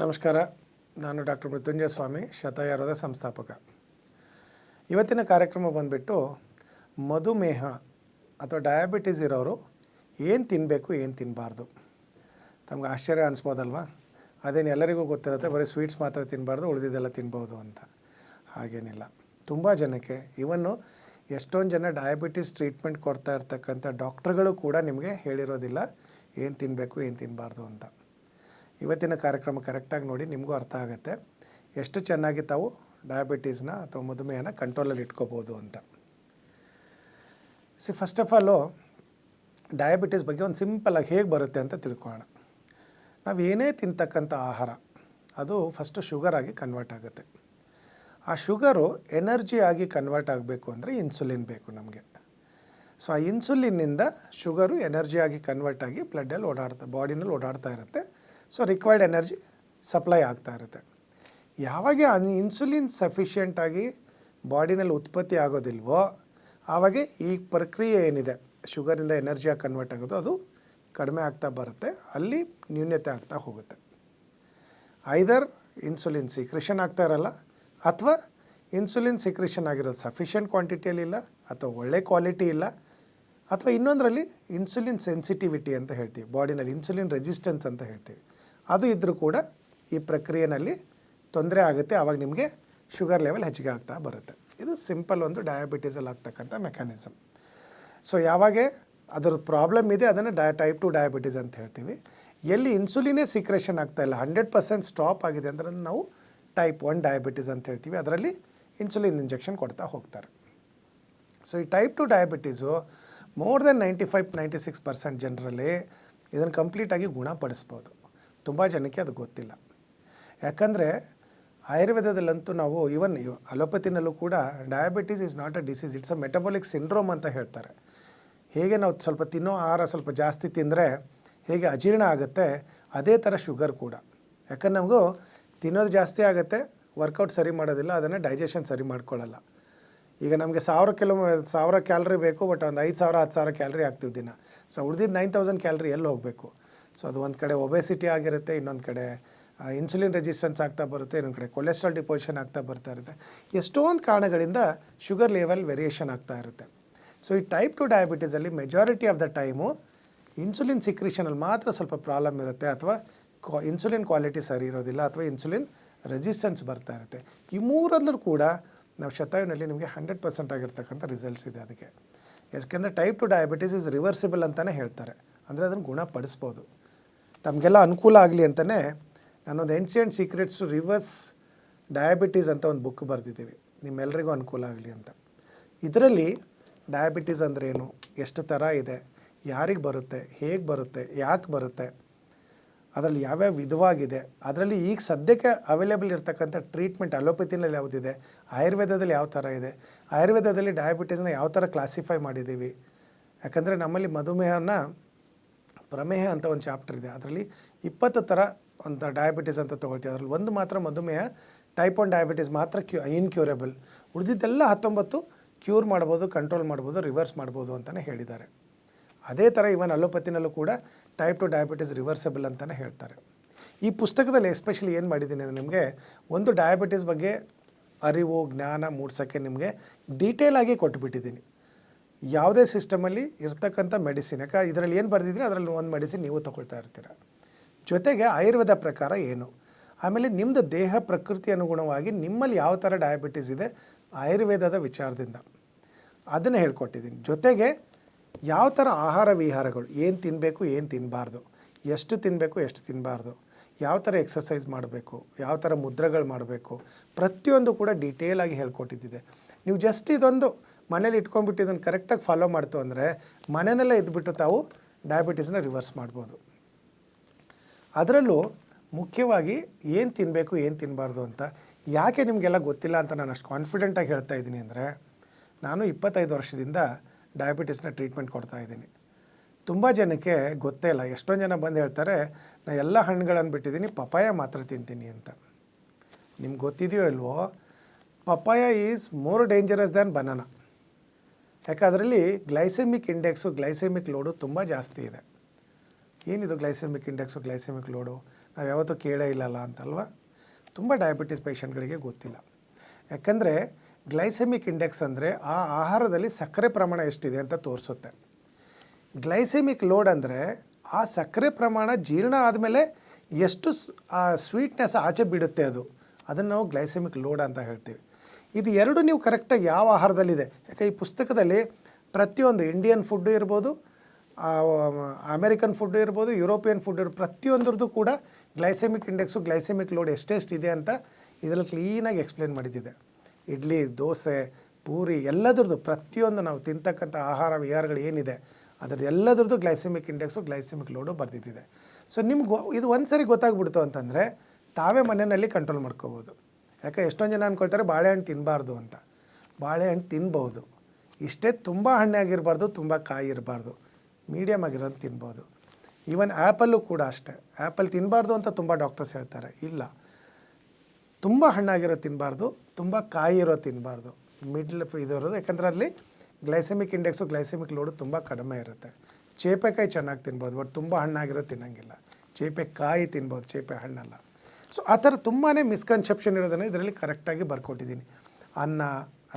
ನಮಸ್ಕಾರ. ನಾನು ಡಾಕ್ಟರ್ ಮೃತ್ಯುಂಜಯ ಸ್ವಾಮಿ, ಶತಾಯುರ್ವೇದ ಸಂಸ್ಥಾಪಕ. ಇವತ್ತಿನ ಕಾರ್ಯಕ್ರಮ ಬಂದುಬಿಟ್ಟು ಮಧುಮೇಹ ಅಥವಾ ಡಯಾಬಿಟೀಸ್ ಇರೋರು ಏನು ತಿನ್ನಬೇಕು, ಏನು ತಿನ್ನಬಾರ್ದು. ತಮ್ಗೆ ಆಶ್ಚರ್ಯ ಅನಿಸ್ಬೋದಲ್ವಾ? ಅದೇನು ಎಲ್ಲರಿಗೂ ಗೊತ್ತಿರುತ್ತೆ, ಬರೀ ಸ್ವೀಟ್ಸ್ ಮಾತ್ರ ತಿನ್ನಬಾರ್ದು, ಉಳಿದಿದ್ದೆಲ್ಲ ತಿನ್ಬೋದು ಅಂತ. ಹಾಗೇನಿಲ್ಲ. ತುಂಬ ಜನಕ್ಕೆ ಇವನ್ನು ಎಷ್ಟೊಂದು ಜನ ಡಯಾಬಿಟೀಸ್ ಟ್ರೀಟ್ಮೆಂಟ್ ಕೊಡ್ತಾ ಇರ್ತಕ್ಕಂಥ ಡಾಕ್ಟ್ರುಗಳು ಕೂಡ ನಿಮಗೆ ಹೇಳಿರೋದಿಲ್ಲ ಏನು ತಿನ್ನಬೇಕು, ಏನು ತಿನ್ನಬಾರ್ದು ಅಂತ. ಇವತ್ತಿನ ಕಾರ್ಯಕ್ರಮ ಕರೆಕ್ಟಾಗಿ ನೋಡಿ, ನಿಮಗೂ ಅರ್ಥ ಆಗುತ್ತೆ ಎಷ್ಟು ಚೆನ್ನಾಗಿ ತಾವು ಡಯಾಬಿಟೀಸ್ನ ಅಥವಾ ಮಧುಮೇಹನ ಕಂಟ್ರೋಲಲ್ಲಿ ಇಟ್ಕೋಬೋದು ಅಂತ. ಫಸ್ಟ್ ಆಫ್ ಆಲು ಡಯಾಬಿಟೀಸ್ ಬಗ್ಗೆ ಒಂದು ಸಿಂಪಲಾಗಿ ಹೇಗೆ ಬರುತ್ತೆ ಅಂತ ತಿಳ್ಕೊಳ್ಳೋಣ. ನಾವು ಏನೇ ತಿಂತಕ್ಕಂಥ ಆಹಾರ ಅದು ಫಸ್ಟು ಶುಗರಾಗಿ ಕನ್ವರ್ಟ್ ಆಗುತ್ತೆ. ಆ ಶುಗರು ಎನರ್ಜಿ ಆಗಿ ಕನ್ವರ್ಟ್ ಆಗಬೇಕು ಅಂದರೆ ಇನ್ಸುಲಿನ್ ಬೇಕು ನಮಗೆ. ಸೊ ಆ ಇನ್ಸುಲಿನ್ನಿಂದ ಶುಗರು ಎನರ್ಜಿ ಆಗಿ ಕನ್ವರ್ಟ್ ಆಗಿ ಬ್ಲಡ್ಡಲ್ಲಿ ಬಾಡಿನಲ್ಲಿ ಓಡಾಡ್ತಾ ಇರುತ್ತೆ. ಸೊ ರಿಕ್ವೈರ್ಡ್ ಎನರ್ಜಿ ಸಪ್ಲೈ ಆಗ್ತಾ ಇರುತ್ತೆ. ಯಾವಾಗ ಇನ್ಸುಲಿನ್ ಸಫಿಷಿಯೆಂಟಾಗಿ ಬಾಡಿನಲ್ಲಿ ಉತ್ಪತ್ತಿ ಆಗೋದಿಲ್ವೋ ಆವಾಗ ಈ ಪ್ರಕ್ರಿಯೆ ಏನಿದೆ ಶುಗರಿಂದ ಎನರ್ಜಿಯಾಗಿ ಕನ್ವರ್ಟ್ ಆಗೋದು ಅದು ಕಡಿಮೆ ಆಗ್ತಾ ಬರುತ್ತೆ, ಅಲ್ಲಿ ನ್ಯೂನ್ಯತೆ ಆಗ್ತಾ ಹೋಗುತ್ತೆ. ಐದರ್ ಇನ್ಸುಲಿನ್ ಸಿಕ್ರಿಷನ್ ಆಗ್ತಾ ಇರಲ್ಲ, ಅಥವಾ ಇನ್ಸುಲಿನ್ ಸಿಕ್ರಿಷನ್ ಆಗಿರೋದು ಸಫಿಷಿಯೆಂಟ್ ಕ್ವಾಂಟಿಟಿಯಲ್ಲಿಲ್ಲ, ಅಥವಾ ಒಳ್ಳೆ ಕ್ವಾಲಿಟಿ ಇಲ್ಲ, ಅಥವಾ ಇನ್ನೊಂದರಲ್ಲಿ ಇನ್ಸುಲಿನ್ ಸೆನ್ಸಿಟಿವಿಟಿ ಅಂತ ಹೇಳ್ತೀವಿ, ಬಾಡಿನಲ್ಲಿ ಇನ್ಸುಲಿನ್ ರೆಸಿಸ್ಟೆನ್ಸ್ ಅಂತ ಹೇಳ್ತೀವಿ, ಅದು ಇದ್ದರೂ ಕೂಡ ಈ ಪ್ರಕ್ರಿಯೆಯಲ್ಲಿ ತೊಂದರೆ ಆಗುತ್ತೆ. ಆವಾಗ ನಿಮಗೆ ಶುಗರ್ ಲೆವೆಲ್ ಹೆಚ್ಚಿಗೆ ಆಗ್ತಾ ಬರುತ್ತೆ. ಇದು ಸಿಂಪಲ್ ಒಂದು ಡಯಾಬಿಟೀಸಲ್ಲಿ ಆಗ್ತಕ್ಕಂಥ ಮೆಕ್ಯಾನಿಸಮ್. ಸೊ ಯಾವಾಗ ಅದರ ಪ್ರಾಬ್ಲಮ್ ಇದೆ ಅದನ್ನು ಟೈಪ್ 2 ಡಯಾಬಿಟೀಸ್ ಅಂತ ಹೇಳ್ತೀವಿ. ಎಲ್ಲಿ ಇನ್ಸುಲಿನೇ ಸಿಕ್ರೇಷನ್ ಆಗ್ತಾಯಿಲ್ಲ, 100% ಸ್ಟಾಪ್ ಆಗಿದೆ ಅಂದರೆ ನಾವು ಟೈಪ್ 1 ಡಯಾಬಿಟೀಸ್ ಅಂತ ಹೇಳ್ತೀವಿ. ಅದರಲ್ಲಿ ಇನ್ಸುಲಿನ್ ಇಂಜೆಕ್ಷನ್ ಕೊಡ್ತಾ ಹೋಗ್ತಾರೆ. ಸೊ ಈ ಟೈಪ್ 2 ಡಯಾಬಿಟೀಸು ಮೋರ್ ದೆನ್ 95-96% ಜನರಲ್ಲಿ ಇದನ್ನು ಕಂಪ್ಲೀಟಾಗಿ ಗುಣಪಡಿಸ್ಬೋದು. ತುಂಬ ಜನಕ್ಕೆ ಅದು ಗೊತ್ತಿಲ್ಲ. ಯಾಕಂದರೆ ಆಯುರ್ವೇದದಲ್ಲಂತೂ ನಾವು ಇವನ್ ಅಲೋಪತಿನಲ್ಲೂ ಕೂಡ diabetes is not a disease, it's a metabolic syndrome ಅಂತ ಹೇಳ್ತಾರೆ. ಹೇಗೆ ನಾವು ಸ್ವಲ್ಪ ತಿನ್ನೋ ಆಹಾರ ಸ್ವಲ್ಪ ಜಾಸ್ತಿ ತಿಂದರೆ ಹೇಗೆ ಅಜೀರ್ಣ ಆಗುತ್ತೆ, ಅದೇ ಥರ ಶುಗರ್ ಕೂಡ. ಯಾಕಂದ್ರೆ ನಮಗೂ ತಿನ್ನೋದು ಜಾಸ್ತಿ ಆಗುತ್ತೆ, ವರ್ಕೌಟ್ ಸರಿ ಮಾಡೋದಿಲ್ಲ, ಅದನ್ನು ಡೈಜೆಷನ್ ಸರಿ ಮಾಡ್ಕೊಳ್ಳಲ್ಲ. ಈಗ ನಮಗೆ 1000 ಕ್ಯಾಲ್ರಿ ಬೇಕು, ಬಟ್ ಒಂದು 5000 10,000 ಕ್ಯಾಲ್ರಿ ಆಗ್ತೀವಿ ದಿನ. ಸೊ ಉಳಿದಿದ್ದು 9000 ಕ್ಯಾಲ್ರಿ ಎಲ್ಲಿ ಹೋಗಬೇಕು? ಸೊ ಅದು ಒಂದು ಕಡೆ ಒಬೆಸಿಟಿ ಆಗಿರುತ್ತೆ, ಇನ್ನೊಂದು ಕಡೆ ಇನ್ಸುಲಿನ್ ರೆಸಿಸ್ಟೆನ್ಸ್ ಆಗ್ತಾ ಬರುತ್ತೆ, ಇನ್ನೊಂದು ಕಡೆ ಕೊಲೆಸ್ಟ್ರಾಲ್ ಡಿಪೋಸಿಷನ್ ಆಗ್ತಾ ಬರ್ತಾ ಇರುತ್ತೆ. ಎಷ್ಟೊಂದು ಕಾರಣಗಳಿಂದ ಶುಗರ್ ಲೆವೆಲ್ ವೇರಿಯೇಷನ್ ಆಗ್ತಾ ಇರುತ್ತೆ. ಸೊ ಈ ಟೈಪ್ 2 ಡಯಾಬಿಟೀಸಲ್ಲಿ majority of the time insulin ಸಿಕ್ರಿಷನಲ್ಲಿ ಮಾತ್ರ ಸ್ವಲ್ಪ ಪ್ರಾಬ್ಲಮ್ ಇರುತ್ತೆ, ಅಥವಾ ಇನ್ಸುಲಿನ್ ಕ್ವಾಲಿಟಿ ಸರಿ ಇರೋದಿಲ್ಲ, ಅಥವಾ ಇನ್ಸುಲಿನ್ ರೆಸಿಸ್ಟೆನ್ಸ್ ಬರ್ತಾ ಇರುತ್ತೆ. ಈ ಮೂರಲ್ಲೂ ಕೂಡ ನಾವು ಶತಾಯುನಲ್ಲಿ ನಿಮಗೆ 100% ಆಗಿರ್ತಕ್ಕಂಥ ರಿಸಲ್ಟ್ಸ್ ಇದೆ. ಅದಕ್ಕೆ ಯಾಕೆಂದರೆ ಟೈಪ್ 2 ಡಯಾಬಿಟೀಸ್ ಇಸ್ ರಿವರ್ಸಿಬಲ್ ಅಂತಲೇ ಹೇಳ್ತಾರೆ, ಅಂದರೆ ಅದನ್ನು ಗುಣಪಡಿಸ್ಬೋದು. ತಮಗೆಲ್ಲ ಅನುಕೂಲ ಆಗಲಿ ಅಂತಲೇ ನಾನೊಂದು ancient secrets to reverse diabetes ಅಂತ ಒಂದು ಬುಕ್ ಬರೆದಿದ್ದೀವಿ, ನಿಮ್ಮೆಲ್ಲರಿಗೂ ಅನುಕೂಲ ಆಗಲಿ ಅಂತ. ಇದರಲ್ಲಿ ಡಯಾಬಿಟೀಸ್ ಅಂದರೆ ಏನು, ಎಷ್ಟು ಥರ ಇದೆ, ಯಾರಿಗೆ ಬರುತ್ತೆ, ಹೇಗೆ ಬರುತ್ತೆ, ಯಾಕೆ ಬರುತ್ತೆ, ಅದರಲ್ಲಿ ಯಾವ್ಯಾವ ವಿಧವಾಗಿದೆ, ಅದರಲ್ಲಿ ಈಗ ಸದ್ಯಕ್ಕೆ ಅವೈಲೇಬಲ್ ಇರ್ತಕ್ಕಂಥ ಟ್ರೀಟ್ಮೆಂಟ್ ಅಲೋಪತಿನಲ್ಲಿ ಯಾವುದಿದೆ, ಆಯುರ್ವೇದದಲ್ಲಿ ಯಾವ ಥರ ಇದೆ, ಆಯುರ್ವೇದದಲ್ಲಿ ಡಯಾಬಿಟೀಸ್ನ ಯಾವ ಥರ ಕ್ಲಾಸಿಫೈ ಮಾಡಿದ್ದೀವಿ. ಯಾಕಂದರೆ ನಮ್ಮಲ್ಲಿ ಮಧುಮೇಹನ ಪ್ರಮೇಹ ಅಂತ ಒಂದು ಚಾಪ್ಟರ್ ಇದೆ, ಅದರಲ್ಲಿ 20 ಥರ ಅಂತ ಡಯಾಬಿಟೀಸ್ ಅಂತ ತೊಗೊಳ್ತೀವಿ. ಅದರಲ್ಲಿ ಒಂದು ಮಾತ್ರ ಮಧುಮೇಹ ಟೈಪ್ 1 ಡಯಾಬಿಟೀಸ್ ಮಾತ್ರ ಇನ್ಕ್ಯೂರಬಲ್, ಉಳಿದಿದ್ದೆಲ್ಲ 19 ಕ್ಯೂರ್ ಮಾಡ್ಬೋದು, ಕಂಟ್ರೋಲ್ ಮಾಡ್ಬೋದು, ರಿವರ್ಸ್ ಮಾಡ್ಬೋದು ಅಂತಲೇ ಹೇಳಿದ್ದಾರೆ. ಅದೇ ಥರ ಇವನ್ ಅಲೋಪತಿನಲ್ಲೂ ಕೂಡ ಟೈಪ್ 2 ಡಯಾಬಿಟೀಸ್ ರಿವರ್ಸಬಲ್ ಅಂತಲೇ ಹೇಳ್ತಾರೆ. ಈ ಪುಸ್ತಕದಲ್ಲಿ ಎಸ್ಪೆಷಲಿ ಏನು ಮಾಡಿದ್ದೀನಿ ಅಂದರೆ ನಿಮಗೆ ಒಂದು ಡಯಾಬಿಟೀಸ್ ಬಗ್ಗೆ ಅರಿವು ಜ್ಞಾನ ಮೂಡ್ಸೋಕ್ಕೆ ನಿಮಗೆ ಡೀಟೇಲಾಗಿ ಕೊಟ್ಬಿಟ್ಟಿದ್ದೀನಿ. ಯಾವುದೇ ಸಿಸ್ಟಮಲ್ಲಿ ಇರ್ತಕ್ಕಂಥ ಮೆಡಿಸಿನ್, ಯಾಕೆ ಇದರಲ್ಲಿ ಏನು ಬರೆದಿದ್ರೆ ಅದರಲ್ಲಿ ಒಂದು ಮೆಡಿಸಿನ್ ನೀವು ತೊಗೊಳ್ತಾ ಇರ್ತೀರ. ಜೊತೆಗೆ ಆಯುರ್ವೇದ ಪ್ರಕಾರ ಏನು, ಆಮೇಲೆ ನಿಮ್ಮದು ದೇಹ ಪ್ರಕೃತಿ ಅನುಗುಣವಾಗಿ ನಿಮ್ಮಲ್ಲಿ ಯಾವ ಥರ ಡಯಾಬಿಟೀಸ್ ಇದೆ ಆಯುರ್ವೇದದ ವಿಚಾರದಿಂದ ಅದನ್ನು ಹೇಳ್ಕೊಟ್ಟಿದ್ದೀನಿ. ಜೊತೆಗೆ ಯಾವ ಥರ ಆಹಾರ ವಿಹಾರಗಳು, ಏನು ತಿನ್ನಬೇಕು, ಏನು ತಿನ್ನಬಾರ್ದು, ಎಷ್ಟು ತಿನ್ನಬೇಕು, ಎಷ್ಟು ತಿನ್ನಬಾರ್ದು, ಯಾವ ಥರ ಎಕ್ಸಸೈಸ್ ಮಾಡಬೇಕು, ಯಾವ ಥರ ಮುದ್ರೆಗಳು ಮಾಡಬೇಕು, ಪ್ರತಿಯೊಂದು ಕೂಡ ಡೀಟೇಲಾಗಿ ಹೇಳ್ಕೊಟ್ಟಿದ್ದಿದೆ. ನೀವು ಜಸ್ಟ್ ಇದೊಂದು ಮನೇಲಿ ಇಟ್ಕೊಂಡ್ಬಿಟ್ಟು ಇದನ್ನು ಕರೆಕ್ಟಾಗಿ ಫಾಲೋ ಮಾಡ್ತು ಅಂದರೆ ಮನೆಯಲ್ಲೇ ಇದ್ಬಿಟ್ಟು ತಾವು ಡಯಾಬಿಟೀಸ್ನ ರಿವರ್ಸ್ ಮಾಡ್ಬೋದು. ಅದರಲ್ಲೂ ಮುಖ್ಯವಾಗಿ ಏನು ತಿನ್ನಬೇಕು, ಏನು ತಿನ್ನಬಾರ್ದು ಅಂತ ಯಾಕೆ ನಿಮಗೆಲ್ಲ ಗೊತ್ತಿಲ್ಲ ಅಂತ ನಾನು ಅಷ್ಟು ಕಾನ್ಫಿಡೆಂಟಾಗಿ ಹೇಳ್ತಾ ಇದ್ದೀನಿ ಅಂದರೆ, ನಾನು 25 ವರ್ಷದಿಂದ ಡಯಾಬಿಟೀಸ್ನ ಟ್ರೀಟ್ಮೆಂಟ್ ಕೊಡ್ತಾಯಿದ್ದೀನಿ. ತುಂಬ ಜನಕ್ಕೆ ಗೊತ್ತೇ ಇಲ್ಲ. ಎಷ್ಟೊಂದು ಜನ ಬಂದು ಹೇಳ್ತಾರೆ, ನಾನು ಎಲ್ಲ ಹಣ್ಣುಗಳನ್ನು ಬಿಟ್ಟಿದ್ದೀನಿ, ಪಪಾಯ ಮಾತ್ರ ತಿಂತೀನಿ ಅಂತ. ನಿಮ್ಗೆ ಗೊತ್ತಿದೆಯೋ ಇಲ್ವೋ, papaya is more dangerous than banana. ಯಾಕೆ ಅದರಲ್ಲಿ ಗ್ಲೈಸೆಮಿಕ್ ಇಂಡೆಕ್ಸು, ಗ್ಲೈಸೆಮಿಕ್ ಲೋಡು ತುಂಬ ಜಾಸ್ತಿ ಇದೆ. ಏನಿದು ಗ್ಲೈಸೆಮಿಕ್ ಇಂಡೆಕ್ಸು, ಗ್ಲೈಸೆಮಿಕ್ ಲೋಡು? ನಾವು ಯಾವತ್ತೂ ಕೇಳೇ ಇಲ್ಲಲ್ಲ ಅಂತಲ್ವ. ತುಂಬ ಡಯಾಬಿಟಿಸ್ ಪೇಷಂಟ್ಗಳಿಗೆ ಗೊತ್ತಿಲ್ಲ. ಯಾಕಂದರೆ ಗ್ಲೈಸೆಮಿಕ್ ಇಂಡೆಕ್ಸ್ ಅಂದರೆ ಆ ಆಹಾರದಲ್ಲಿ ಸಕ್ಕರೆ ಪ್ರಮಾಣ ಎಷ್ಟಿದೆ ಅಂತ ತೋರಿಸುತ್ತೆ. ಗ್ಲೈಸೆಮಿಕ್ ಲೋಡ್ ಅಂದರೆ ಆ ಸಕ್ಕರೆ ಪ್ರಮಾಣ ಜೀರ್ಣ ಆದಮೇಲೆ ಎಷ್ಟು ಆ ಸ್ವೀಟ್ನೆಸ್ ಆಚೆ ಬಿಡುತ್ತೆ ಅದನ್ನು ನಾವು ಗ್ಲೈಸೆಮಿಕ್ ಲೋಡ್ ಅಂತ ಹೇಳ್ತೀವಿ. ಇದು ಎರಡು ನೀವು ಕರೆಕ್ಟಾಗಿ ಯಾವ ಆಹಾರದಲ್ಲಿದೆ, ಯಾಕೆ ಈ ಪುಸ್ತಕದಲ್ಲಿ ಪ್ರತಿಯೊಂದು ಇಂಡಿಯನ್ ಫುಡ್ಡು ಇರ್ಬೋದು, ಅಮೇರಿಕನ್ ಫುಡ್ಡು ಇರ್ಬೋದು, ಯುರೋಪಿಯನ್ ಫುಡ್ ಇರ್ಬೋದು, ಪ್ರತಿಯೊಂದ್ರದ್ದು ಕೂಡ ಗ್ಲೈಸೆಮಿಕ್ ಇಂಡೆಕ್ಸು ಗ್ಲೈಸೆಮಿಕ್ ಲೋಡ್ ಎಷ್ಟೆಷ್ಟಿದೆ ಅಂತ ಇದರಲ್ಲಿ ಕ್ಲೀನಾಗಿ ಎಕ್ಸ್ಪ್ಲೇನ್ ಮಾಡಿದ್ದಿದೆ. ಇಡ್ಲಿ, ದೋಸೆ, ಪೂರಿ ಎಲ್ಲದ್ರದ್ದು ಪ್ರತಿಯೊಂದು ನಾವು ತಿಂತಕ್ಕಂಥ ಆಹಾರ ವಿಹಾರಗಳು ಏನಿದೆ ಅದರದ್ದು ಎಲ್ಲದ್ರದ್ದು ಗ್ಲೈಸೆಮಿಕ್ ಇಂಡೆಕ್ಸು ಗ್ಲೈಸೆಮಿಕ್ ಲೋಡು ಬರ್ದಿದ್ದಿದೆ. ಸೊ ನಿಮ್ಗೆ ಇದು ಒಂದು ಸರಿ ಗೊತ್ತಾಗ್ಬಿಡ್ತು ಅಂತಂದರೆ ತಾವೇ ಮನೆಯಲ್ಲಿ ಕಂಟ್ರೋಲ್ ಮಾಡ್ಕೋಬೋದು. ಯಾಕೆ ಎಷ್ಟೊಂದು ಜನ ಅಂದ್ಕೊಳ್ತಾರೆ ಬಾಳೆಹಣ್ಣು ತಿನ್ನಬಾರ್ದು ಅಂತ. ಬಾಳೆಹಣ್ಣು ತಿನ್ಬೋದು, ಇಷ್ಟೇ ತುಂಬ ಹಣ್ಣಾಗಿರಬಾರ್ದು, ತುಂಬ ಕಾಯಿ ಇರಬಾರ್ದು, ಮೀಡಿಯಮ್ ಆಗಿರೋದು ತಿನ್ಬೋದು. ಈವನ್ ಆ್ಯಪಲ್ಲು ಕೂಡ ಅಷ್ಟೇ. ಆ್ಯಪಲ್ ತಿನ್ನಬಾರ್ದು ಅಂತ ತುಂಬ ಡಾಕ್ಟರ್ಸ್ ಹೇಳ್ತಾರೆ. ಇಲ್ಲ, ತುಂಬ ಹಣ್ಣಾಗಿರೋದು ತಿನ್ನಬಾರ್ದು, ತುಂಬ ಕಾಯಿ ಇರೋದು ತಿನ್ನಬಾರ್ದು, ಮಿಡ್ಲ್ ಇದಿರೋದು. ಯಾಕಂದರೆ ಅಲ್ಲಿ ಗ್ಲೈಸೆಮಿಕ್ ಇಂಡೆಕ್ಸು ಗ್ಲೈಸೆಮಿಕ್ ಲೋಡು ತುಂಬ ಕಡಿಮೆ ಇರುತ್ತೆ. ಚೇಪೆಕಾಯಿ ಚೆನ್ನಾಗಿ ತಿನ್ಬೋದು, ಬಟ್ ತುಂಬ ಹಣ್ಣಾಗಿರೋದು ತಿನ್ನೋಂಗಿಲ್ಲ. ಚೇಪೆಕಾಯಿ ತಿನ್ಬೋದು, ಚೇಪೆ ಹಣ್ಣಲ್ಲ. ಸೊ ಆ ಥರ ತುಂಬಾ ಮಿಸ್ಕನ್ಸೆಪ್ಷನ್ ಇರೋದನ್ನು ಇದರಲ್ಲಿ ಕರೆಕ್ಟಾಗಿ ಬರ್ಕೊಟ್ಟಿದ್ದೀನಿ. ಅನ್ನ,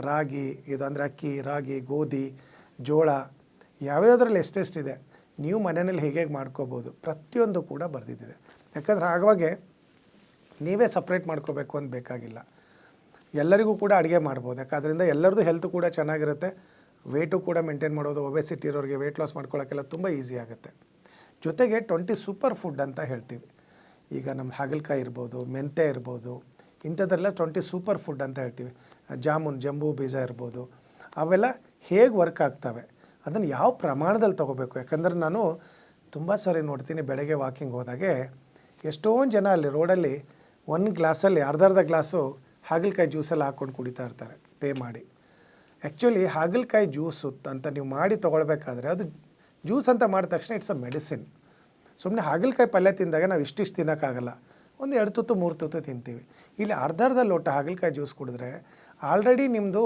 ರಾಗಿ, ಇದು ಅಂದರೆ ಅಕ್ಕಿ, ರಾಗಿ, ಗೋಧಿ, ಜೋಳ ಯಾವ್ಯಾವುದ್ರಲ್ಲಿ ಎಷ್ಟೆಷ್ಟಿದೆ, ನೀವು ಮನೆಯಲ್ಲಿ ಹೇಗೆ ಮಾಡ್ಕೋಬೋದು, ಪ್ರತಿಯೊಂದು ಕೂಡ ಬರೆದಿದ್ದಿದೆ. ಯಾಕಂದರೆ ಆವಾಗೆ ನೀವೇ ಸಪ್ರೇಟ್ ಮಾಡ್ಕೋಬೇಕು ಅಂತ ಬೇಕಾಗಿಲ್ಲ, ಎಲ್ಲರಿಗೂ ಕೂಡ ಅಡುಗೆ ಮಾಡ್ಬೋದು. ಯಾಕೆ ಅದರಿಂದ ಎಲ್ಲರದ್ದು ಹೆಲ್ತ್ ಕೂಡ ಚೆನ್ನಾಗಿರುತ್ತೆ, ವೇಟು ಕೂಡ ಮೇಂಟೈನ್ ಮಾಡೋದು. ಒಬೆಸಿಟಿ ಇರೋರಿಗೆ ವೆಯ್ಟ್ ಲಾಸ್ ಮಾಡ್ಕೊಳ್ಳೋಕ್ಕೆಲ್ಲ ತುಂಬ ಈಸಿ ಆಗುತ್ತೆ. ಜೊತೆಗೆ 20 ಸೂಪರ್ ಫುಡ್ ಅಂತ ಹೇಳ್ತೀವಿ. ಈಗ ನಮ್ಮ ಹಾಗಲಕಾಯಿ ಇರ್ಬೋದು, ಮೆಂತ್ಯ ಇರ್ಬೋದು, ಇಂಥದ್ದೆಲ್ಲ 20 ಸೂಪರ್ ಫುಡ್ ಅಂತ ಹೇಳ್ತೀವಿ. ಜಾಮೂನ್, ಜಂಬೂ ಬೀಜ ಇರ್ಬೋದು, ಅವೆಲ್ಲ ಹೇಗೆ ವರ್ಕ್ ಆಗ್ತವೆ, ಅದನ್ನು ಯಾವ ಪ್ರಮಾಣದಲ್ಲಿ ತೊಗೋಬೇಕು. ಯಾಕಂದರೆ ನಾನು ತುಂಬ ಸಾರಿ ನೋಡ್ತೀನಿ, ಬೆಳಗ್ಗೆ ವಾಕಿಂಗ್ ಹೋದಾಗೆ ಎಷ್ಟೊಂದು ಜನ ಅಲ್ಲಿ ರೋಡಲ್ಲಿ ಒಂದು ಗ್ಲಾಸಲ್ಲಿ ಅರ್ಧ ಗ್ಲಾಸು ಹಾಗಲಕಾಯಿ ಜ್ಯೂಸೆಲ್ಲ ಹಾಕ್ಕೊಂಡು ಕುಡಿತಾ ಇರ್ತಾರೆ ಪೇ ಮಾಡಿ. ಆ್ಯಕ್ಚುಲಿ ಹಾಗಲಕಾಯಿ ಜ್ಯೂಸು ಅಂತ ನೀವು ಮಾಡಿ ತೊಗೊಳ್ಬೇಕಾದ್ರೆ ಅದು ಜ್ಯೂಸ್ ಅಂತ ಮಾಡಿದ ತಕ್ಷಣ ಇಟ್ಸ್ ಅ ಮೆಡಿಸಿನ್. ಸುಮ್ಮನೆ ಹಾಗಲಕಾಯಿ ಪಲ್ಯ ತಿಂದಾಗ ನಾವು ಇಷ್ಟಿಷ್ಟು ತಿನ್ನೋಕ್ಕಾಗಲ್ಲ, ಒಂದು 2 ತುತ್ತು 3 ತುತ್ತು ತಿಂತೀವಿ. ಇಲ್ಲಿ ಅರ್ಧ ಲೋಟ ಹಾಗಲಕಾಯಿ ಜ್ಯೂಸ್ ಕುಡಿದ್ರೆ ಆಲ್ರೆಡಿ ನಿಮ್ಮದು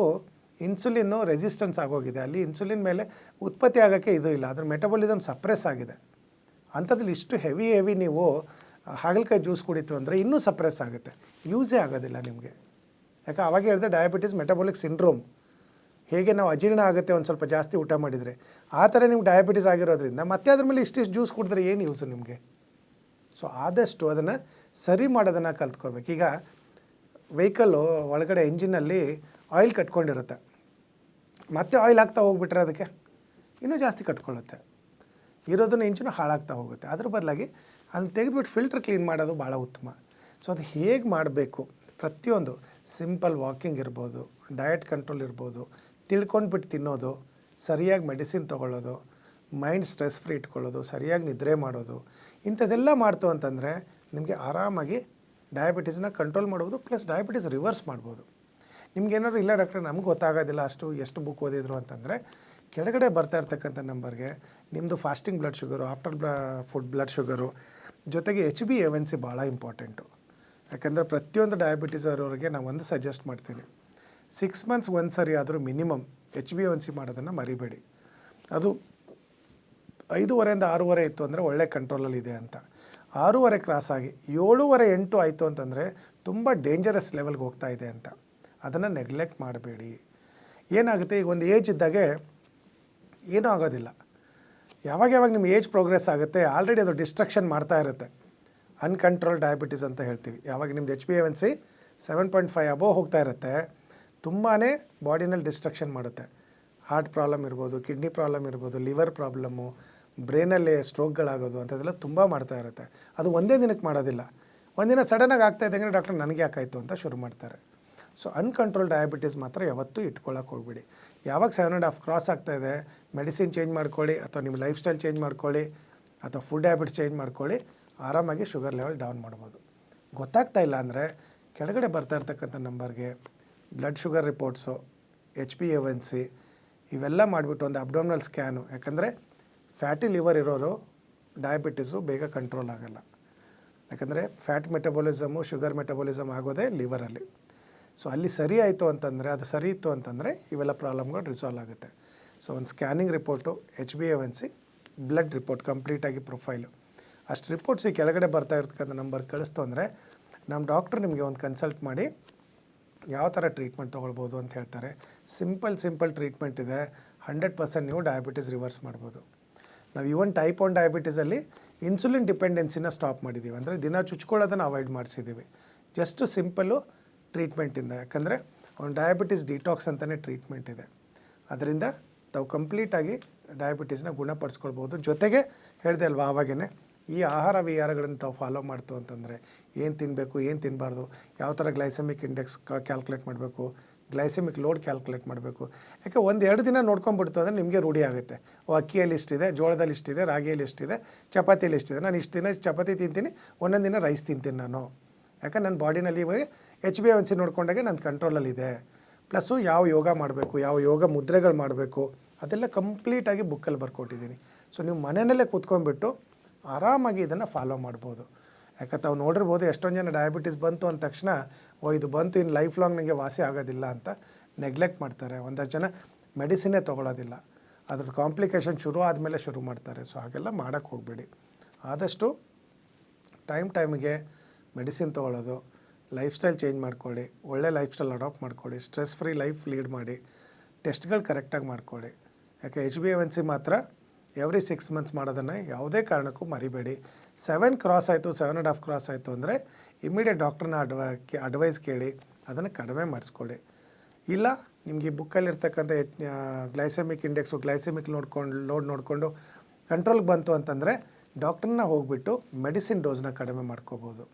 ಇನ್ಸುಲಿನ್ನು ರೆಸಿಸ್ಟೆನ್ಸ್ ಆಗೋಗಿದೆ. ಅಲ್ಲಿ ಇನ್ಸುಲಿನ್ ಮೇಲೆ ಉತ್ಪತ್ತಿ ಆಗೋಕ್ಕೆ ಇದು ಇಲ್ಲ, ಅದ್ರ ಮೆಟಬಾಲಿಸಮ್ ಸಪ್ರೆಸ್ ಆಗಿದೆ. ಅಂಥದ್ರಲ್ಲಿ ಇಷ್ಟು ಹೆವಿ ನೀವು ಹಾಗಲಕಾಯಿ ಜ್ಯೂಸ್ ಕುಡಿತು ಅಂದರೆ ಇನ್ನೂ ಸಪ್ರೆಸ್ ಆಗುತ್ತೆ, ಯೂಸೇ ಆಗೋದಿಲ್ಲ ನಿಮಗೆ. ಯಾಕೆ ಅವಾಗ ಹೇಳಿದೆ ಡಯಾಬಿಟಿಸ್ ಮೆಟಬಾಲಿಕ್ ಸಿಂಡ್ರೋಮ್. ಹೇಗೆ ನಾವು ಅಜೀರ್ಣ ಆಗುತ್ತೆ ಒಂದು ಸ್ವಲ್ಪ ಜಾಸ್ತಿ ಊಟ ಮಾಡಿದರೆ, ಆ ಥರ ನಿಮ್ಗೆ ಡಯಾಬಿಟಿಸ್ ಆಗಿರೋದ್ರಿಂದ ಮತ್ತೆ ಅದ್ರ ಮೇಲೆ ಇಷ್ಟಿಷ್ಟು ಜ್ಯೂಸ್ ಕುಡಿದ್ರೆ ಏನು ಯೂಸು ನಿಮಗೆ. ಸೊ ಆದಷ್ಟು ಅದನ್ನು ಸರಿ ಮಾಡೋದನ್ನು ಕಲ್ತ್ಕೋಬೇಕು. ಈಗ ವೆಹಿಕಲ್ಲು ಒಳಗಡೆ ಇಂಜಿನಲ್ಲಿ ಆಯಿಲ್ ಕಟ್ಕೊಂಡಿರುತ್ತೆ, ಮತ್ತೆ ಆಯಿಲ್ ಹಾಕ್ತಾ ಹೋಗ್ಬಿಟ್ರೆ ಅದಕ್ಕೆ ಇನ್ನೂ ಜಾಸ್ತಿ ಕಟ್ಕೊಳ್ಳುತ್ತೆ, ಇರೋದನ್ನು ಇಂಜಿನು ಹಾಳಾಗ್ತಾ ಹೋಗುತ್ತೆ. ಅದ್ರ ಬದಲಾಗಿ ಅದನ್ನು ತೆಗೆದುಬಿಟ್ಟು ಫಿಲ್ಟ್ರ್ ಕ್ಲೀನ್ ಮಾಡೋದು ಭಾಳ ಉತ್ತಮ. ಸೊ ಅದು ಹೇಗೆ ಮಾಡಬೇಕು, ಪ್ರತಿಯೊಂದು ಸಿಂಪಲ್ ವಾಕಿಂಗ್ ಇರ್ಬೋದು, ಡಯಟ್ ಕಂಟ್ರೋಲ್ ಇರ್ಬೋದು, ತಿಳ್ಕೊಂಡ್ಬಿಟ್ಟು ತಿನ್ನೋದು, ಸರಿಯಾಗಿ ಮೆಡಿಸಿನ್ ತೊಗೊಳ್ಳೋದು, ಮೈಂಡ್ ಸ್ಟ್ರೆಸ್ ಫ್ರೀ ಇಟ್ಕೊಳ್ಳೋದು, ಸರಿಯಾಗಿ ನಿದ್ರೆ ಮಾಡೋದು, ಇಂಥದ್ದೆಲ್ಲ ಮಾಡ್ತು ಅಂತಂದರೆ ನಿಮಗೆ ಆರಾಮಾಗಿ ಡಯಾಬಿಟೀಸನ್ನ ಕಂಟ್ರೋಲ್ ಮಾಡ್ಬೋದು, ಪ್ಲಸ್ ಡಯಾಬಿಟೀಸ್ ರಿವರ್ಸ್ ಮಾಡ್ಬೋದು. ನಿಮ್ಗೇನಾದ್ರು ಇಲ್ಲ ಡಾಕ್ಟ್ರೆ ನಮ್ಗೆ ಗೊತ್ತಾಗೋದಿಲ್ಲ ಎಷ್ಟು ಬುಕ್ ಓದಿದ್ರು ಅಂತಂದರೆ ಕೆಳಗಡೆ ಬರ್ತಾ ಇರ್ತಕ್ಕಂಥ ನಂಬರ್ಗೆ ನಿಮ್ಮದು fasting blood sugar, after food blood sugar, ಜೊತೆಗೆ HbA1c ಭಾಳ ಇಂಪಾರ್ಟೆಂಟು. ಯಾಕಂದರೆ ಪ್ರತಿಯೊಂದು ಡಯಾಬಿಟೀಸ್ ಅವರವರಿಗೆ ನಾನು ಒಂದು ಸಜೆಸ್ಟ್ ಮಾಡ್ತೀನಿ, 6 ಮಂತ್ಸ್ ಒಂದು ಸರಿ ಆದರೂ ಮಿನಿಮಮ್ HbA1c ಮಾಡೋದನ್ನು ಮರಿಬೇಡಿ. ಅದು 5.5 6 ಇತ್ತು ಅಂದರೆ ಒಳ್ಳೆ ಕಂಟ್ರೋಲಲ್ಲಿದೆ ಅಂತ. 6.5 ಕ್ರಾಸ್ ಆಗಿ 7.5 8 ಆಯಿತು ಅಂತಂದರೆ ತುಂಬ ಡೇಂಜರಸ್ ಲೆವೆಲ್ಗೆ ಹೋಗ್ತಾ ಇದೆ ಅಂತ. ಅದನ್ನು ನೆಗ್ಲೆಕ್ಟ್ ಮಾಡಬೇಡಿ. ಏನಾಗುತ್ತೆ, ಈಗ ಒಂದು ಏಜ್ ಇದ್ದಾಗೆ ಏನೂ ಆಗೋದಿಲ್ಲ. ಯಾವಾಗ ನಿಮ್ಮ ಏಜ್ ಪ್ರೋಗ್ರೆಸ್ ಆಗುತ್ತೆ ಆಲ್ರೆಡಿ ಅದು ಡಿಸ್ಟ್ರಕ್ಷನ್ ಮಾಡ್ತಾ ಇರುತ್ತೆ. ಅನ್ಕಂಟ್ರೋಲ್ ಡಯಾಬಿಟೀಸ್ ಅಂತ ಹೇಳ್ತೀವಿ. ಯಾವಾಗ ನಿಮ್ಮದು HbA1c 7.5 ಅಬೋವ್ ಹೋಗ್ತಾ ಇರುತ್ತೆ, ತುಂಬಾ ಬಾಡಿನಲ್ಲಿ ಡಿಸ್ಟ್ರಕ್ಷನ್ ಮಾಡುತ್ತೆ. ಹಾರ್ಟ್ ಪ್ರಾಬ್ಲಮ್ ಇರ್ಬೋದು, ಕಿಡ್ನಿ ಪ್ರಾಬ್ಲಮ್ ಇರ್ಬೋದು, ಲಿವರ್ ಪ್ರಾಬ್ಲಮ್ಮು, ಬ್ರೈನಲ್ಲಿ ಸ್ಟ್ರೋಕ್ಗಳಾಗೋದು ಅಂಥದ್ದೆಲ್ಲ ತುಂಬ ಮಾಡ್ತಾ ಇರುತ್ತೆ. ಅದು ಒಂದೇ ದಿನಕ್ಕೆ ಮಾಡೋದಿಲ್ಲ. ಒಂದಿನ ಸಡನ್ನಾಗಿ ಆಗ್ತಾ ಇದ್ದಂಗೆ ಡಾಕ್ಟರ್ ನನಗೆ ಯಾಕಾಯಿತು ಅಂತ ಶುರು ಮಾಡ್ತಾರೆ. ಸೊ ಅನ್ಕಂಟ್ರೋಲ್ ಡಯಾಬಿಟೀಸ್ ಮಾತ್ರ ಯಾವತ್ತೂ ಇಟ್ಕೊಳ್ಳೋಕೆ ಹೋಗ್ಬಿಡಿ. ಯಾವಾಗ 7.5 ಕ್ರಾಸ್ ಆಗ್ತಾಯಿದೆ ಮೆಡಿಸಿನ್ ಚೇಂಜ್ ಮಾಡ್ಕೊಳ್ಳಿ, ಅಥವಾ ನಿಮ್ಮ ಲೈಫ್ ಸ್ಟೈಲ್ ಚೇಂಜ್ ಮಾಡ್ಕೊಳ್ಳಿ, ಅಥವಾ ಫುಡ್ ಹ್ಯಾಬಿಟ್ಸ್ ಚೇಂಜ್ ಮಾಡ್ಕೊಳ್ಳಿ, ಆರಾಮಾಗಿ ಶುಗರ್ ಲೆವೆಲ್ ಡೌನ್ ಮಾಡ್ಬೋದು. ಗೊತ್ತಾಗ್ತಾ ಇಲ್ಲ ಅಂದರೆ ಕೆಳಗಡೆ ಬರ್ತಾ ಇರ್ತಕ್ಕಂಥ ನಂಬರ್ಗೆ ಬ್ಲಡ್ ಶುಗರ್ ರಿಪೋರ್ಟ್ಸು, HbA1c ಇವೆಲ್ಲ ಮಾಡಿಬಿಟ್ಟು ಒಂದು ಅಬ್ಡೋಮಿನಲ್ ಸ್ಕ್ಯಾನು. ಯಾಕಂದರೆ ಫ್ಯಾಟಿ ಲಿವರ್ ಇರೋರು ಡಯಾಬಿಟೀಸು ಬೇಗ ಕಂಟ್ರೋಲ್ ಆಗೋಲ್ಲ. ಯಾಕಂದರೆ ಫ್ಯಾಟ್ ಮೆಟಬಾಲಿಸಮು, ಶುಗರ್ ಮೆಟಬಾಲಿಸಮ್ ಆಗೋದೇ ಲಿವರಲ್ಲಿ. ಸೊ ಅಲ್ಲಿ ಸರಿ ಆಯಿತು ಅಂತಂದರೆ, ಅದು ಸರಿ ಇತ್ತು ಅಂತಂದರೆ ಇವೆಲ್ಲ ಪ್ರಾಬ್ಲಮ್ಗಳು ರಿಸಾಲ್ವ್ ಆಗುತ್ತೆ. ಸೊ ಒಂದು scanning report, HbA1c, blood report ಕಂಪ್ಲೀಟಾಗಿ ಪ್ರೊಫೈಲು, ಅಷ್ಟು ರಿಪೋರ್ಟ್ಸ್ ಈ ಕೆಳಗಡೆ ಬರ್ತಾ ಇರ್ತಕ್ಕಂಥ ನಂಬರ್ ಕಳಿಸ್ತು ಅಂದರೆ ನಮ್ಮ ಡಾಕ್ಟ್ರು ನಿಮಗೆ ಒಂದು ಕನ್ಸಲ್ಟ್ ಮಾಡಿ ಯಾವ ಥರ ಟ್ರೀಟ್ಮೆಂಟ್ ತೊಗೊಳ್ಬೋದು ಅಂತ ಹೇಳ್ತಾರೆ. ಸಿಂಪಲ್ ಟ್ರೀಟ್ಮೆಂಟ್ ಇದೆ. 100% ನೀವು ಡಯಾಬಿಟಿಸ್ ರಿವರ್ಸ್ ಮಾಡ್ಬೋದು. ನಾವು ಈವನ್ ಟೈಪ್ 1 ಡಯಾಬಿಟೀಸಲ್ಲಿ ಇನ್ಸುಲಿನ್ ಡಿಪೆಂಡೆನ್ಸಿನ ಸ್ಟಾಪ್ ಮಾಡಿದ್ದೀವಿ. ಅಂದರೆ ದಿನ ಚುಚ್ಕೊಳ್ಳೋದನ್ನು ಅವಾಯ್ಡ್ ಮಾಡಿಸಿದ್ದೀವಿ ಜಸ್ಟ್ ಸಿಂಪಲ್ಲು ಟ್ರೀಟ್ಮೆಂಟಿಂದ. ಯಾಕಂದರೆ ಒಂದು ಡಯಾಬಿಟಿಸ್ ಡಿಟಾಕ್ಸ್ ಅಂತಲೇ ಟ್ರೀಟ್ಮೆಂಟ್ ಇದೆ. ಅದರಿಂದ ತಾವು ಕಂಪ್ಲೀಟಾಗಿ ಡಯಾಬಿಟೀಸ್ನ ಗುಣಪಡಿಸ್ಕೊಳ್ಬೋದು. ಜೊತೆಗೆ ಹೇಳಿದೆ ಅಲ್ವಾ ಆವಾಗೇ ಈ ಆಹಾರ ವಿಹಾರಗಳನ್ನು ತಾವು ಫಾಲೋ ಮಾಡ್ತು ಅಂತಂದರೆ ಏನು ತಿನ್ನಬೇಕು, ಏನು ತಿನ್ನಬಾರ್ದು, ಯಾವ ಥರ ಗ್ಲೈಸೆಮಿಕ್ ಇಂಡೆಕ್ಸ್ ಕ್ಯಾಲ್ಕುಲೇಟ್ ಮಾಡಬೇಕು, ಗ್ಲೈಸೆಮಿಕ್ ಲೋಡ್ ಕ್ಯಾಲ್ಕುಲೇಟ್ ಮಾಡಬೇಕು. ಯಾಕೆ 1-2 ದಿನ ನೋಡ್ಕೊಂಡ್ಬಿಡ್ತು ಅಂದರೆ ನಿಮಗೆ ರೂಢಿ ಆಗುತ್ತೆ. ಅಕ್ಕಿಯಲ್ಲಿ ಇಷ್ಟಿದೆ, ಜೋಳದಲ್ಲಿ ಇಷ್ಟಿದೆ, ರಾಗಿಯಲ್ಲಿ ಇಷ್ಟಿದೆ, ಚಪಾತಿಯಲ್ಲಿ ಇಷ್ಟಿದೆ. ನಾನು ಇಷ್ಟು ದಿನ ಚಪಾತಿ ತಿಂತೀನಿ, ಒಂದೊಂದು ದಿನ ರೈಸ್ ತಿಂತೀನಿ ನಾನು. ಯಾಕಂದ್ರೆ ನನ್ನ ಬಾಡಿನಲ್ಲಿ ಇವಾಗ HbA1c ನೋಡ್ಕೊಂಡಾಗೆ ನನ್ನ ಕಂಟ್ರೋಲಲ್ಲಿದೆ. ಪ್ಲಸ್ಸು ಯಾವ ಯೋಗ ಮಾಡಬೇಕು, ಯಾವ ಯೋಗ ಮುದ್ರೆಗಳು ಮಾಡಬೇಕು ಅದೆಲ್ಲ ಕಂಪ್ಲೀಟಾಗಿ ಬುಕ್ಕಲ್ಲಿ ಬರ್ಕೊಟ್ಟಿದ್ದೀನಿ. ಸೊ ನೀವು ಮನೆಯಲ್ಲೇ ಕೂತ್ಕೊಂಡ್ಬಿಟ್ಟು ಆರಾಮಾಗಿ ಇದನ್ನು ಫಾಲೋ ಮಾಡ್ಬೋದು. ಯಾಕಂದ್ರೆ ತಾವು ನೋಡಿರ್ಬೋದು ಎಷ್ಟೊಂದು ಜನ ಡಯಾಬಿಟಿಸ್ ಬಂತು ಅಂದ ತಕ್ಷಣ ಇದು ಬಂತು ಇನ್ನು ಲೈಫ್ ಲಾಂಗ್ ನನಗೆ ವಾಸಿ ಆಗೋದಿಲ್ಲ ಅಂತ ನೆಗ್ಲೆಕ್ಟ್ ಮಾಡ್ತಾರೆ. ಒಂದಷ್ಟು ಜನ ಮೆಡಿಸಿನೇ ತೊಗೊಳೋದಿಲ್ಲ, ಅದ್ರದ್ದು ಕಾಂಪ್ಲಿಕೇಶನ್ ಶುರು ಆದಮೇಲೆ ಶುರು ಮಾಡ್ತಾರೆ. ಸೊ ಹಾಗೆಲ್ಲ ಮಾಡೋಕ್ಕೆ ಹೋಗಬೇಡಿ. ಆದಷ್ಟು ಟೈಮಿಗೆ ಮೆಡಿಸಿನ್ ತೊಗೊಳ್ಳೋದು, ಲೈಫ್ ಸ್ಟೈಲ್ ಚೇಂಜ್ ಮಾಡ್ಕೊಳ್ಳಿ, ಒಳ್ಳೆ ಲೈಫ್ ಸ್ಟೈಲ್ ಅಡಾಪ್ಟ್ ಮಾಡ್ಕೊಳ್ಳಿ, ಸ್ಟ್ರೆಸ್ ಫ್ರೀ ಲೈಫ್ ಲೀಡ್ ಮಾಡಿ, ಟೆಸ್ಟ್ಗಳು ಕರೆಕ್ಟಾಗಿ ಮಾಡ್ಕೊಳ್ಳಿ. ಯಾಕೆ HbA1c ಮಾತ್ರ ಎವ್ರಿ 6 ಮಂತ್ಸ್ ಮಾಡೋದನ್ನು ಯಾವುದೇ ಕಾರಣಕ್ಕೂ ಮರಿಬೇಡಿ. 7 ಕ್ರಾಸ್ ಆಯಿತು, 7.5 ಕ್ರಾಸ್ ಆಯಿತು ಅಂದರೆ ಇಮಿಡಿಯೇಟ್ ಡಾಕ್ಟ್ರನ್ನ ಅಡ್ವೈಸ್ ಕೇಳಿ ಅದನ್ನು ಕಡಿಮೆ ಮಾಡಿಸ್ಕೊಳ್ಳಿ. ಇಲ್ಲ ನಿಮಗೆ ಬುಕ್ಕಲ್ಲಿರ್ತಕ್ಕಂಥ ಗ್ಲೈಸೆಮಿಕ್ ಇಂಡೆಕ್ಸು ಗ್ಲೈಸೆಮಿಕ್ ಲೋಡ್ ನೋಡಿಕೊಂಡು ಕಂಟ್ರೋಲ್ಗೆ ಬಂತು ಅಂತಂದರೆ ಡಾಕ್ಟ್ರನ್ನ ಹೋಗಿಬಿಟ್ಟು ಮೆಡಿಸಿನ್ ಡೋಸ್ನ ಕಡಿಮೆ ಮಾಡ್ಕೋಬೋದು.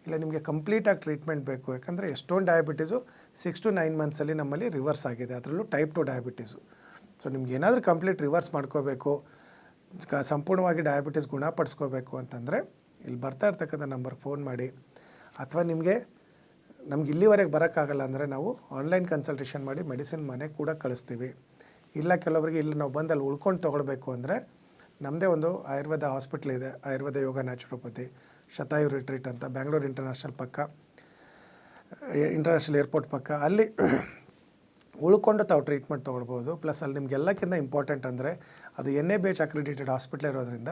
ಇಲ್ಲ ನಿಮಗೆ ಕಂಪ್ಲೀಟಾಗಿ ಟ್ರೀಟ್ಮೆಂಟ್ ಬೇಕು, ಯಾಕಂದರೆ ಎಷ್ಟೊಂದು ಡಯಾಬಿಟೀಸು 6 to 9 ಮಂತ್ಸಲ್ಲಿ ನಮ್ಮಲ್ಲಿ ರಿವರ್ಸ್ ಆಗಿದೆ, ಅದರಲ್ಲೂ ಟೈಪ್ 2 ಡಯಾಬಿಟೀಸು. ಸೊ ನಿಮ್ಗೆ ಏನಾದರೂ ಕಂಪ್ಲೀಟ್ ರಿವರ್ಸ್ ಮಾಡ್ಕೋಬೇಕು, ಸಂಪೂರ್ಣವಾಗಿ ಡಯಾಬಿಟಿಸ್ ಗುಣಪಡಿಸ್ಕೋಬೇಕು ಅಂತಂದರೆ ಇಲ್ಲಿ ಬರ್ತಾ ಇರ್ತಕ್ಕಂಥ ನಂಬರ್ಗೆ ಫೋನ್ ಮಾಡಿ. ಅಥವಾ ನಮ್ಗೆ ಇಲ್ಲಿವರೆಗೆ ಬರೋಕ್ಕಾಗಲ್ಲ ಅಂದರೆ ನಾವು ಆನ್ಲೈನ್ ಕನ್ಸಲ್ಟೇಷನ್ ಮಾಡಿ ಮೆಡಿಸಿನ್ ಮನೆಗೆ ಕೂಡ ಕಳಿಸ್ತೀವಿ. ಇಲ್ಲ ಕೆಲವರಿಗೆ ಇಲ್ಲಿ ನಾವು ಬಂದಲ್ಲಿ ಉಳ್ಕೊಂಡು ತೊಗೊಳ್ಬೇಕು ಅಂದರೆ ನಮ್ಮದೇ ಒಂದು ಆಯುರ್ವೇದ ಹಾಸ್ಪಿಟ್ಲ್ ಇದೆ, ಆಯುರ್ವೇದ ಯೋಗ ನ್ಯಾಚುರೋಪತಿ ಶತಾಯು ರಿಟ್ರೀಟ್ ಅಂತ, ಬ್ಯಾಂಗ್ಳೂರು ಇಂಟರ್ನ್ಯಾಷನಲ್ ಏರ್ಪೋರ್ಟ್ ಪಕ್ಕ. ಅಲ್ಲಿ ಉಳ್ಕೊಂಡು ತಾವು ಟ್ರೀಟ್ಮೆಂಟ್ ತೊಗೊಳ್ಬೋದು. ಪ್ಲಸ್ ಅಲ್ಲಿ ನಿಮಗೆಲ್ಲಕ್ಕಿಂತ ಇಂಪಾರ್ಟೆಂಟ್ ಅಂದರೆ ಅದು NABH ಅಕ್ರಿಡಿಟೆಡ್ ಹಾಸ್ಪಿಟ್ಲ್ ಇರೋದ್ರಿಂದ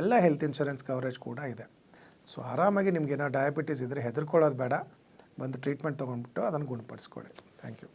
ಎಲ್ಲ ಹೆಲ್ತ್ ಇನ್ಶೂರೆನ್ಸ್ ಕವರೇಜ್ ಕೂಡ ಇದೆ. ಸೊ ಆರಾಮಾಗಿ ನಿಮಗೇನೋ ಡಯಾಬಿಟೀಸ್ ಇದ್ದರೆ ಹೆದರ್ಕೊಳ್ಳೋದು ಬೇಡ, ಬಂದು ಟ್ರೀಟ್ಮೆಂಟ್ ತೊಗೊಂಡ್ಬಿಟ್ಟು ಅದನ್ನು ಗುಣಪಡಿಸ್ಕೊಳ್ಳಿ. Thank you.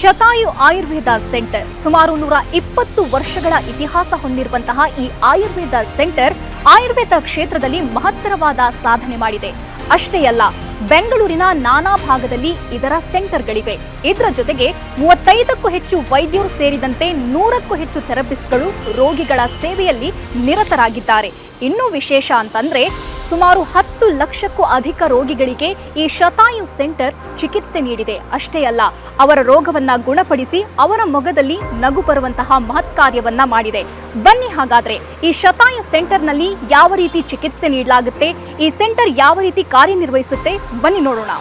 Shatayu Ayurveda centre ಸುಮಾರು 120 ವರ್ಷಗಳ ಇತಿಹಾಸ ಹೊಂದಿರುವಂತಹ ಈ ಆಯುರ್ವೇದ ಸೆಂಟರ್ ಆಯುರ್ವೇದ ಕ್ಷೇತ್ರದಲ್ಲಿ ಮಹತ್ತರವಾದ ಸಾಧನೆ ಮಾಡಿದೆ. ಅಷ್ಟೇ ಅಲ್ಲ, ಬೆಂಗಳೂರಿನ ನಾನಾ ಭಾಗದಲ್ಲಿ ಇದರ ಸೆಂಟರ್ಗಳಿವೆ. ಇದರ ಜೊತೆಗೆ 35ಕ್ಕೂ ಹೆಚ್ಚು ವೈದ್ಯರು ಸೇರಿದಂತೆ 100ಕ್ಕೂ ಹೆಚ್ಚು ಥೆರಪಿಸ್ಟ್ಗಳು ರೋಗಿಗಳ ಸೇವೆಯಲ್ಲಿ ನಿರತರಾಗಿದ್ದಾರೆ. ಇನ್ನೂ ವಿಶೇಷ ಅಂತಂದ್ರೆ ಸುಮಾರು 10 ಲಕ್ಷಕ್ಕೂ ಅಧಿಕ ರೋಗಿಗಳಿಗೆ ಈ ಶತಾಯು ಸೆಂಟರ್ ಚಿಕಿತ್ಸೆ ನೀಡಿದೆ. ಅಷ್ಟೇ ಅಲ್ಲ, ಅವರ ರೋಗವನ್ನ ಗುಣಪಡಿಸಿ ಅವರ ಮೊಗದಲ್ಲಿ ನಗು ಬರುವಂತಹ ಮಹತ್ ಕಾರ್ಯವನ್ನ ಮಾಡಿದೆ. ಬನ್ನಿ ಹಾಗಾದ್ರೆ ಈ ಶತಾಯು ಸೆಂಟರ್ನಲ್ಲಿ ಯಾವ ರೀತಿ ಚಿಕಿತ್ಸೆ ನೀಡಲಾಗುತ್ತೆ, ಈ ಸೆಂಟರ್ ಯಾವ ರೀತಿ ಕಾರ್ಯನಿರ್ವಹಿಸುತ್ತೆ, ಬನ್ನಿ ನೋಡೋಣ.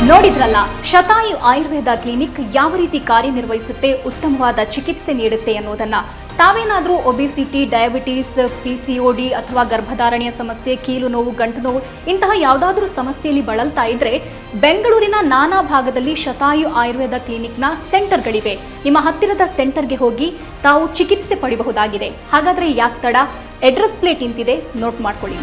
ನೋಡಿದ್ರಲ್ಲ, ಶತಾಯು ಆಯುರ್ವೇದ ಕ್ಲಿನಿಕ್ ಯಾವ ರೀತಿ ಕಾರ್ಯನಿರ್ವಹಿಸುತ್ತೆ, ಉತ್ತಮವಾದ ಚಿಕಿತ್ಸೆ ನೀಡುತ್ತೆ ಅನ್ನೋದನ್ನ. ತಾವೇನಾದ್ರೂ ಒಬೆಸಿಟಿ, ಡಯಾಬಿಟಿಸ್, PCOD ಅಥವಾ ಗರ್ಭಧಾರಣೆಯ ಸಮಸ್ಯೆ, ಕೀಲು ನೋವು, ಗಂಟು ನೋವು ಇಂತಹ ಯಾವುದಾದ್ರೂ ಸಮಸ್ಯೆಯಲ್ಲಿ ಬಳಲ್ತಾ ಇದ್ರೆ ಬೆಂಗಳೂರಿನ ನಾನಾ ಭಾಗದಲ್ಲಿ ಶತಾಯು ಆಯುರ್ವೇದ ಕ್ಲಿನಿಕ್ನ ಸೆಂಟರ್ಗಳಿವೆ. ನಿಮ್ಮ ಹತ್ತಿರದ ಸೆಂಟರ್ಗೆ ಹೋಗಿ ತಾವು ಚಿಕಿತ್ಸೆ ಪಡೆಯಬಹುದಾಗಿದೆ. ಹಾಗಾದ್ರೆ ಯಾಕೆ ತಡ? ಅಡ್ರೆಸ್ ಪ್ಲೇಟ್ ಇಂತಿದೆ, ನೋಟ್ ಮಾಡ್ಕೊಳ್ಳಿ.